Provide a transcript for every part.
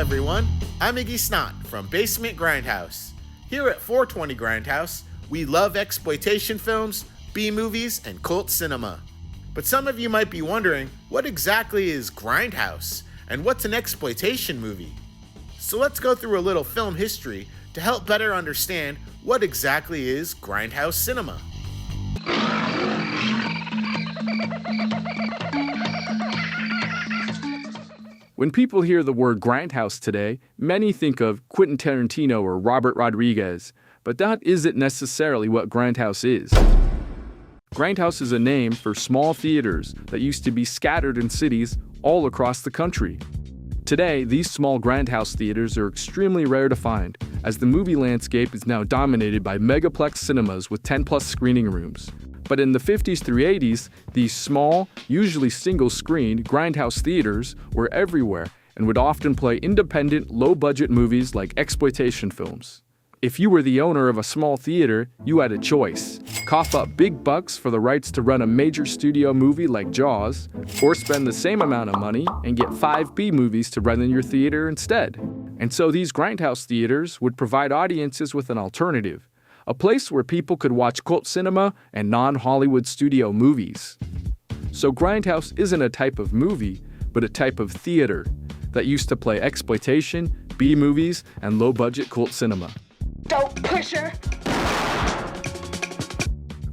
everyone. I'm Iggy Snot from Basement Grindhouse. Here at 420 Grindhouse, we love exploitation films, B-movies, and cult cinema. But some of you might be wondering, what exactly is Grindhouse, and what's an exploitation movie? So let's go through a little film history to help better understand what exactly is Grindhouse cinema. When people hear the word Grindhouse today, many think of Quentin Tarantino or Robert Rodriguez, but that isn't necessarily what Grindhouse is. Grindhouse is a name for small theaters that used to be scattered in cities all across the country. Today, these small Grindhouse theaters are extremely rare to find, as the movie landscape is now dominated by megaplex cinemas with 10-plus screening rooms. But in the 50s through 80s, these small, usually single-screen Grindhouse theaters were everywhere and would often play independent, low-budget movies like exploitation films. If you were the owner of a small theater, you had a choice: cough up big bucks for the rights to run a major studio movie like Jaws, or spend the same amount of money and get 5 B movies to run in your theater instead. And so these Grindhouse theaters would provide audiences with an alternative, a place where people could watch cult cinema and non-Hollywood studio movies. So Grindhouse isn't a type of movie, but a type of theater that used to play exploitation, B movies, and low-budget cult cinema. Don't push her!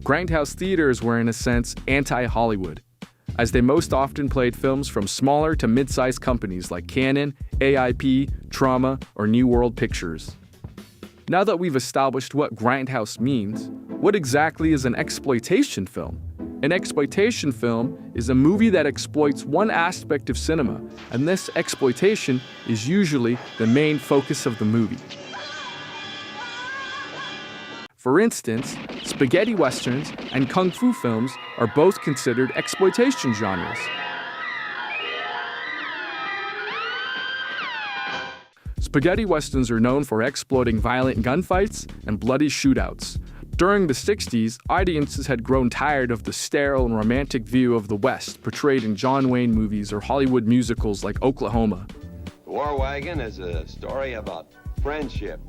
Grindhouse theaters were, in a sense, anti-Hollywood, as they most often played films from smaller to mid-sized companies like Canon, AIP, Trauma, or New World Pictures. Now that we've established what Grindhouse means, what exactly is an exploitation film? An exploitation film is a movie that exploits one aspect of cinema, and this exploitation is usually the main focus of the movie. For instance, spaghetti westerns and kung fu films are both considered exploitation genres. Spaghetti westerns are known for exploiting violent gunfights and bloody shootouts. During the 60s, audiences had grown tired of the sterile and romantic view of the West portrayed in John Wayne movies or Hollywood musicals like Oklahoma. War Wagon is a story about friendship,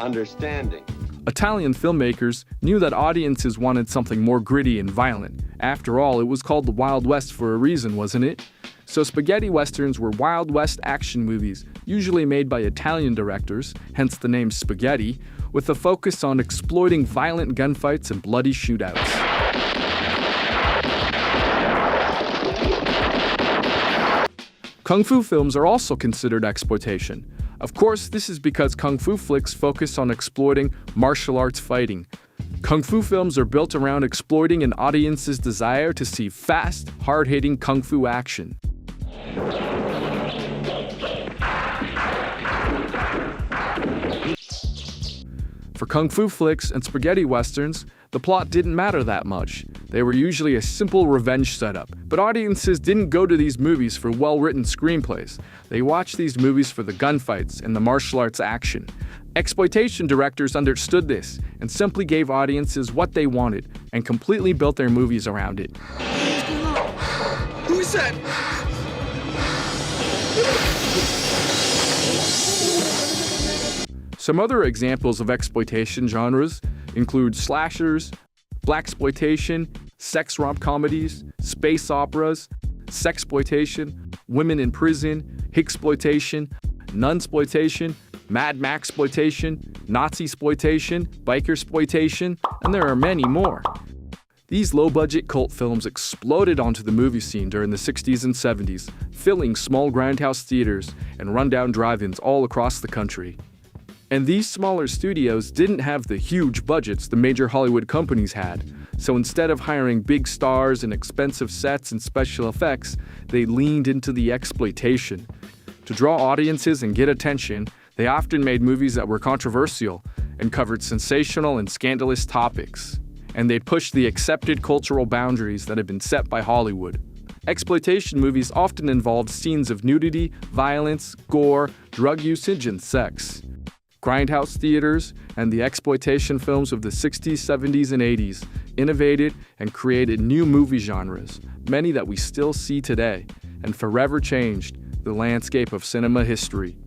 understanding. Italian filmmakers knew that audiences wanted something more gritty and violent. After all, it was called the Wild West for a reason, wasn't it? So spaghetti westerns were Wild West action movies, usually made by Italian directors, hence the name spaghetti, with a focus on exploiting violent gunfights and bloody shootouts. Kung fu films are also considered exploitation. Of course, this is because kung fu flicks focus on exploiting martial arts fighting. Kung fu films are built around exploiting an audience's desire to see fast, hard-hitting kung fu action. For kung fu flicks and spaghetti westerns, the plot didn't matter that much. They were usually a simple revenge setup, but audiences didn't go to these movies for well-written screenplays. They watched these movies for the gunfights and the martial arts action. Exploitation directors understood this and simply gave audiences what they wanted and completely built their movies around it. What's going on? Who is that? Some other examples of exploitation genres include slashers, blaxploitation, sex romp comedies, space operas, sexploitation, women in prison, hicksploitation, nunsploitation, Mad Maxploitation, Nazi-sploitation, bikersploitation, and there are many more. These low-budget cult films exploded onto the movie scene during the 60s and 70s, filling small Grindhouse theaters and rundown drive-ins all across the country. And these smaller studios didn't have the huge budgets the major Hollywood companies had, so instead of hiring big stars and expensive sets and special effects, they leaned into the exploitation. To draw audiences and get attention, they often made movies that were controversial and covered sensational and scandalous topics. And they pushed the accepted cultural boundaries that had been set by Hollywood. Exploitation movies often involved scenes of nudity, violence, gore, drug usage, and sex. Grindhouse theaters and the exploitation films of the 60s, 70s, and 80s innovated and created new movie genres, many that we still see today, and forever changed the landscape of cinema history.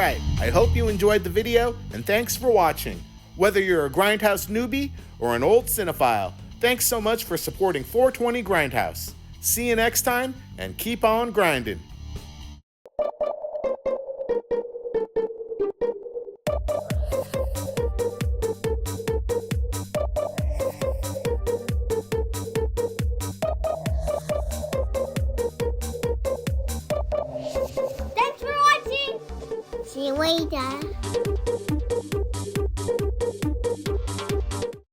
Alright, I hope you enjoyed the video, and thanks for watching. Whether you're a Grindhouse newbie or an old cinephile, thanks so much for supporting 420 Grindhouse. See you next time, and keep on grinding. Thanks for watching. See you later.